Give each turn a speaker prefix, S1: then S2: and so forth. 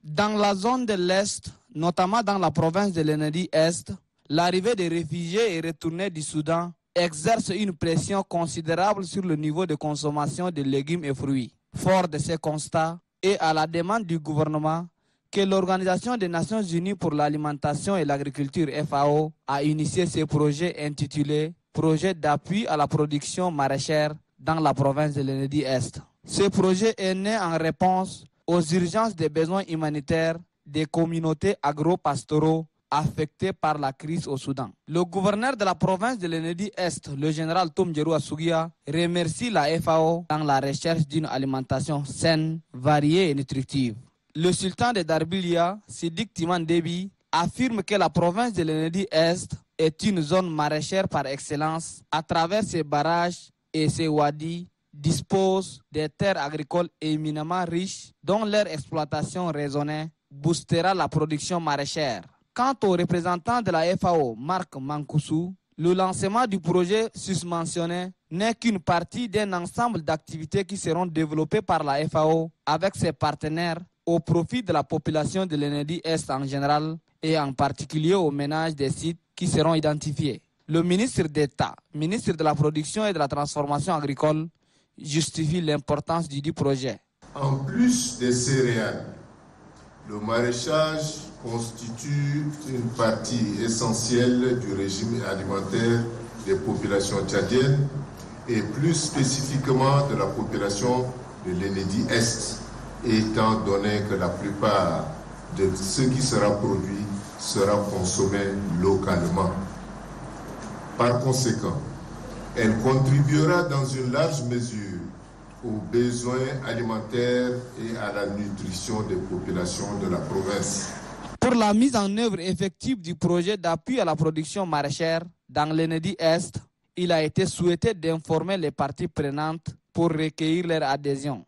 S1: Dans la zone de l'Est, notamment dans la province de l'Ennedi-Est, l'arrivée des réfugiés et retournés du Soudan exerce une pression considérable sur le niveau de consommation de légumes et fruits. Fort de ces constats et à la demande du gouvernement, que l'Organisation des Nations Unies pour l'alimentation et l'agriculture FAO a initié ce projet intitulé « Projet d'appui à la production maraîchère dans la province de l'Ennedi-Est ». Ce projet est né en réponse aux urgences des besoins humanitaires des communautés agro-pastoraux affectées par la crise au Soudan. Le gouverneur de la province de l'Ennedi-Est, le général Tomdjerou Assougia, remercie la FAO dans la recherche d'une alimentation saine, variée et nutritive. Le sultan de Darbilia, Sidik Timan Déby, affirme que la province de l'Ennedi-Est est une zone maraîchère par excellence à travers ses barrages et ses wadis dispose des terres agricoles éminemment riches dont leur exploitation raisonnée boostera la production maraîchère. Quant aux représentants de la FAO, Marc Mankoussou, le lancement du projet susmentionné n'est qu'une partie d'un ensemble d'activités qui seront développées par la FAO avec ses partenaires au profit de la population de l'Ennedi-Est en général et en particulier aux ménages des sites qui seront identifiés. Le ministre d'État, ministre de la Production et de la Transformation agricole, justifie l'importance du projet.
S2: En plus des céréales, le maraîchage constitue une partie essentielle du régime alimentaire des populations tchadiennes et plus spécifiquement de la population de l'Ennedi-Est, étant donné que la plupart de ce qui sera produit sera consommé localement. Par conséquent, elle contribuera dans une large mesure aux besoins alimentaires et à la nutrition des populations de la province.
S1: Pour la mise en œuvre effective du projet d'appui à la production maraîchère dans l'Ennedi-Est, il a été souhaité d'informer les parties prenantes pour recueillir leur adhésion.